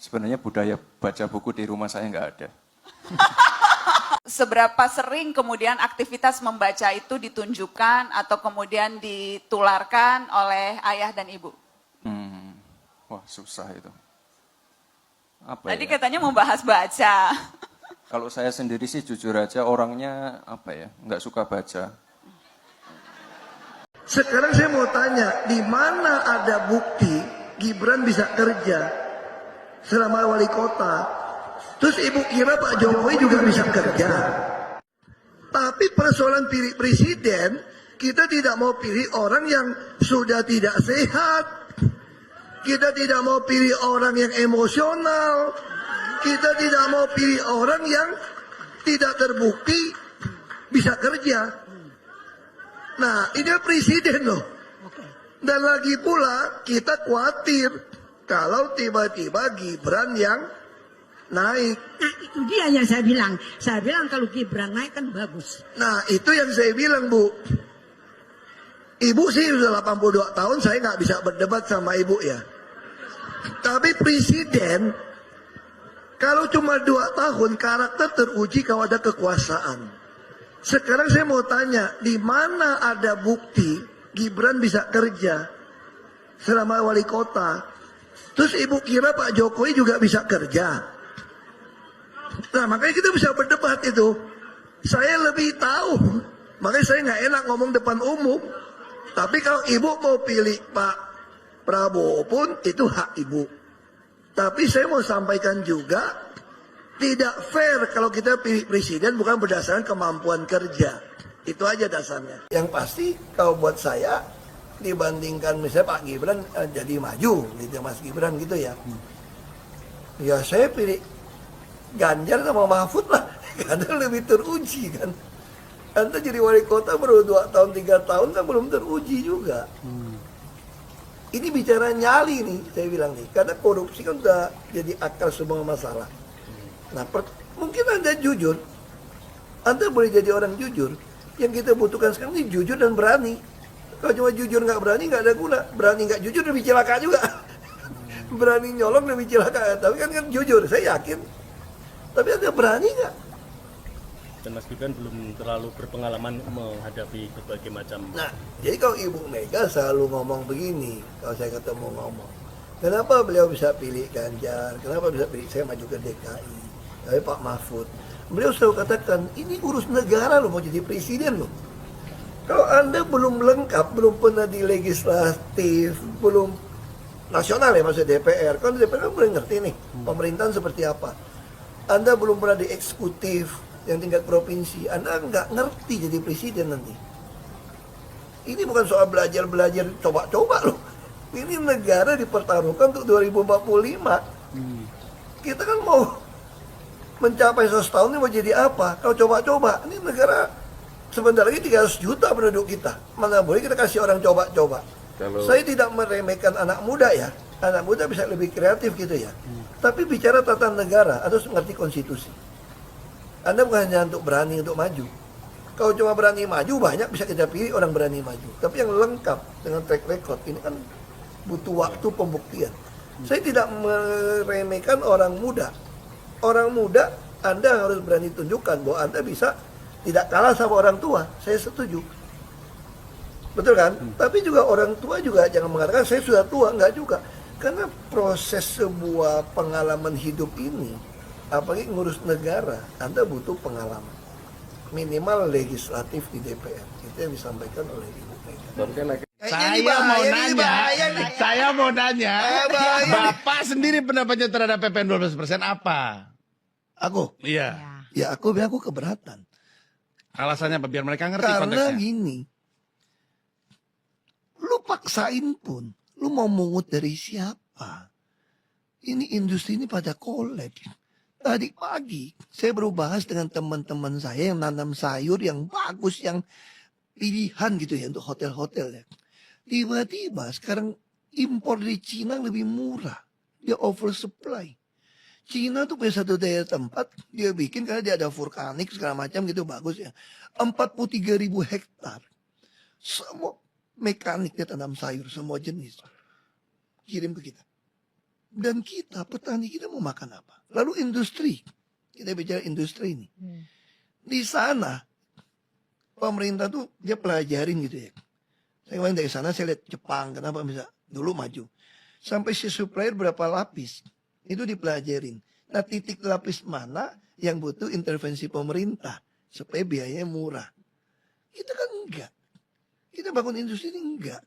Sebenarnya budaya baca buku di rumah saya nggak ada. Seberapa sering kemudian aktivitas membaca itu ditunjukkan atau kemudian ditularkan oleh ayah dan ibu? Wah susah itu. Apa Tadi ya? katanya membahas baca. Kalau saya sendiri sih jujur aja orangnya nggak suka baca. Sekarang saya mau tanya, di mana ada bukti Gibran bisa kerja selama wali kota? Terus ibu kira Pak Jokowi juga bisa kerja? Tapi persoalan pilih presiden, kita tidak mau pilih orang yang sudah tidak sehat. Kita tidak mau pilih orang yang emosional. Kita tidak mau pilih orang yang tidak terbukti bisa kerja. Nah, ini presiden loh. Dan lagi pula kita khawatir kalau tiba-tiba Gibran yang naik. Nah itu dia yang saya bilang. Saya bilang kalau Gibran naik kan bagus. Nah itu yang saya bilang Bu. Ibu sih sudah 82 tahun, saya nggak bisa berdebat sama ibu ya. Tapi presiden, kalau cuma 2 tahun karakter teruji kalau ada kekuasaan. Sekarang saya mau tanya, di mana ada bukti Gibran bisa kerja selama wali kota? Terus ibu kira Pak Jokowi juga bisa kerja? Nah makanya kita bisa berdebat itu. Saya lebih tahu, makanya saya nggak enak ngomong depan umum. Tapi kalau ibu mau pilih Pak Prabowo pun itu hak ibu. Tapi saya mau sampaikan juga, tidak fair kalau kita pilih presiden bukan berdasarkan kemampuan kerja. Itu aja dasarnya. Yang pasti kalau buat saya, dibandingkan misalnya Pak Gibran jadi maju gitu Mas Gibran gitu ya. Ya saya pilih Ganjar sama Mahfud lah. Karena lebih teruji kan. Anda jadi wali kota baru 2 tahun 3 tahun kan belum teruji juga. Ini bicara nyali nih saya bilang nih. Karena korupsi kan udah jadi akar semua masalah. Nah, mungkin Anda jujur, Anda boleh jadi orang jujur. Yang kita butuhkan sekarang ini jujur dan berani. Kalau cuma jujur nggak berani nggak ada guna. Berani nggak jujur lebih celaka juga. Berani nyolong lebih celaka. Tapi kan jujur, saya yakin. Tapi Anda berani nggak? Dan Mas Gibran belum terlalu berpengalaman menghadapi berbagai macam. Nah, jadi kalau Ibu Mega selalu ngomong begini, kalau saya ketemu ngomong, kenapa beliau bisa pilih Ganjar? Kenapa bisa pilih saya maju ke DKI? Tapi Pak Mahfud, beliau selalu katakan, ini urus negara loh, mau jadi presiden loh. Kalau Anda belum lengkap, belum pernah di legislatif, belum nasional ya maksudnya DPR, kan DPR kan belum ngerti nih, pemerintahan seperti apa. Anda belum pernah di eksekutif, yang tingkat provinsi, Anda nggak ngerti jadi presiden nanti. Ini bukan soal belajar-belajar, coba-coba loh. Ini negara dipertaruhkan untuk 2045. Kita kan mau mencapai 100 tahun ini mau jadi apa? Kalau coba-coba, ini negara sebentar lagi 300 juta penduduk kita. Mana boleh kita kasih orang coba-coba. Saya tidak meremehkan anak muda ya. Anak muda bisa lebih kreatif gitu ya. Tapi bicara tata negara, harus mengerti konstitusi. Anda bukan hanya untuk berani untuk maju. Kalau cuma berani maju, banyak bisa kita pilih orang berani maju. Tapi yang lengkap dengan track record, ini kan butuh waktu pembuktian. Saya tidak meremehkan orang muda. Orang muda, Anda harus berani tunjukkan bahwa Anda bisa tidak kalah sama orang tua. Saya setuju. Betul kan? Tapi juga orang tua juga jangan mengatakan saya sudah tua. Enggak juga. Karena proses sebuah pengalaman hidup ini, apalagi ngurus negara, Anda butuh pengalaman. Minimal legislatif di DPR. Itu yang disampaikan oleh Ibu Mega. Saya mau nanya, Bapak sendiri pendapatnya terhadap PPN 12% apa? Aku? Iya. Ya aku bilang aku keberatan. Alasannya apa? Biar mereka ngerti Karena konteksnya. gini, lu paksain pun, lu mau mungut dari siapa? Ini industri ini pada kolaps. Tadi pagi saya baru bahas dengan teman-teman saya yang nanam sayur yang bagus, yang pilihan gitu ya untuk hotel-hotel ya. Tiba-tiba sekarang impor dari Cina lebih murah. Dia oversupply. Cina tuh punya satu daya tempat, dia bikin karena dia ada vulkanik segala macam gitu bagus ya. 43.000 hektar. Semua mekaniknya tanam sayur, semua jenis. Kirim ke kita. Dan kita, petani kita mau makan apa? Lalu industri, kita bicara industri ini. Di sana, pemerintah tuh dia pelajarin gitu ya. Saya kemarin dari sana saya lihat Jepang, kenapa bisa dulu maju. Sampai si supplier berapa lapis, itu dipelajarin. Nah titik lapis mana yang butuh intervensi pemerintah supaya biayanya murah. Kita kan enggak. Kita bangun industri ini enggak.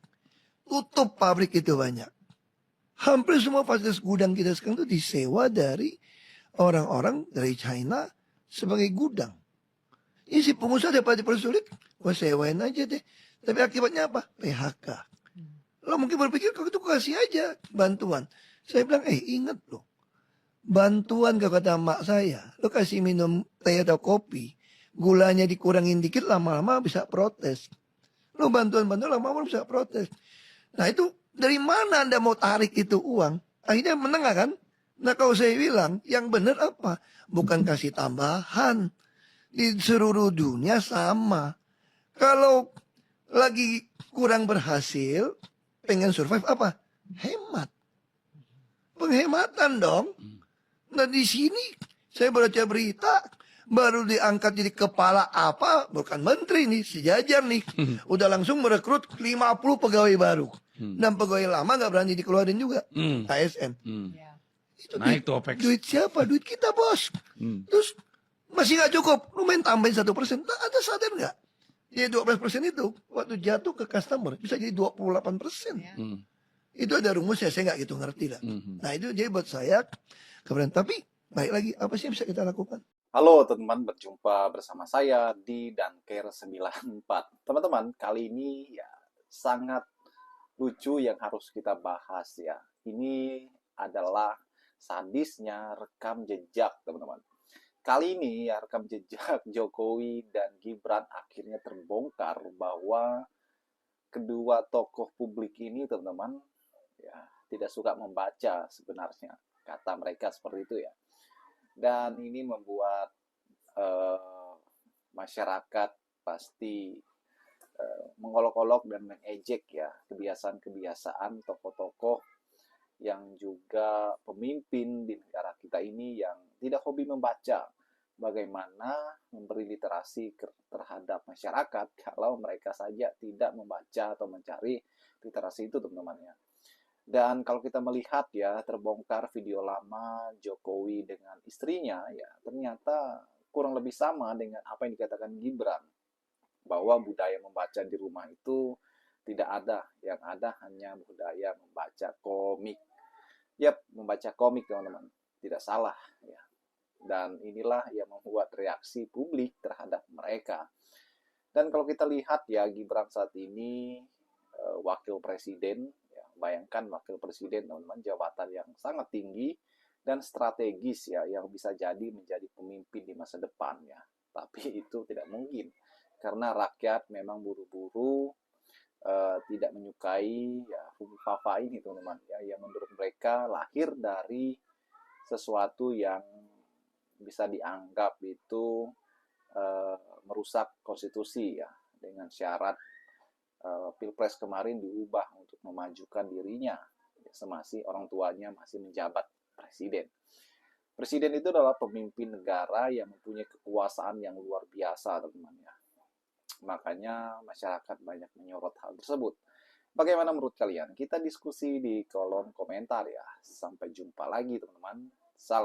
Tutup pabrik itu banyak. Hampir semua fasilitas gudang kita sekarang itu disewa dari orang-orang dari China sebagai gudang. Ini si pengusaha dapat dipersulit, gua sewain aja deh. Tapi akibatnya apa? PHK. Lo mungkin berpikir kalau itu kasih aja bantuan. Saya bilang, ingat loh. Bantuan kalau kata mak saya, lo kasih minum teh atau kopi, gulanya dikurangin dikit lama-lama bisa protes. Lo bantuan-bantuan lama-lama bisa protes. Nah itu dari mana Anda mau tarik itu uang? Akhirnya menengah kan? Nah kalau saya bilang, yang benar apa? Bukan kasih tambahan. Di seluruh dunia sama. Kalau lagi kurang berhasil, pengen survive apa? Hemat. Penghematan dong. Nah di sini saya baca berita baru diangkat jadi kepala apa, bukan menteri nih, sejajar nih. Udah langsung merekrut 50 pegawai baru. Dan pegawai lama nggak berani dikeluarin juga. ASN. Itu Naik tuh OPEX. duit siapa? Duit kita bos. Terus masih nggak cukup. Lu main tambahin 1%. Nah, ada sadar nggak? Ya 12% itu waktu jatuh ke customer bisa jadi 28%. Itu ada rumusnya, saya nggak gitu ngerti lah. Nah itu jadi buat saya kemudian. Tapi baik lagi, apa sih yang bisa kita lakukan? Halo teman-teman, berjumpa bersama saya di Danker 94. Teman-teman, kali ini ya sangat lucu yang harus kita bahas ya. Ini adalah sadisnya rekam jejak, teman-teman. Kali ini ya rekam jejak Jokowi dan Gibran akhirnya terbongkar bahwa kedua tokoh publik ini, teman-teman, ya tidak suka membaca sebenarnya. Kata mereka seperti itu ya. Dan ini membuat masyarakat pasti mengolok-olok dan mengejek ya kebiasaan-kebiasaan tokoh-tokoh yang juga pemimpin di negara kita ini yang tidak hobi membaca. Bagaimana memberi literasi terhadap masyarakat kalau mereka saja tidak membaca atau mencari literasi itu, teman-teman ya. Dan kalau kita melihat ya, terbongkar video lama Jokowi dengan istrinya ya, ternyata kurang lebih sama dengan apa yang dikatakan Gibran, bahwa budaya membaca di rumah itu tidak ada, yang ada hanya budaya membaca komik. Yap, membaca komik, teman-teman, tidak salah ya. Dan inilah yang membuat reaksi publik terhadap mereka. Dan kalau kita lihat ya, Gibran saat ini wakil presiden. Bayangkan wakil presiden, teman-teman, jabatan yang sangat tinggi dan strategis ya, yang bisa jadi menjadi pemimpin di masa depan ya. Tapi itu tidak mungkin karena rakyat memang buru-buru tidak menyukai ya Fufafa ini, teman-teman ya, yang menurut mereka lahir dari sesuatu yang bisa dianggap itu merusak konstitusi ya, dengan syarat Pilpres kemarin diubah untuk memajukan dirinya semasa orang tuanya masih menjabat presiden. Presiden itu adalah pemimpin negara yang mempunyai kekuasaan yang luar biasa, teman-teman ya. Makanya masyarakat banyak menyorot hal tersebut. Bagaimana menurut kalian? Kita diskusi di kolom komentar ya. Sampai jumpa lagi, teman-teman. Salam.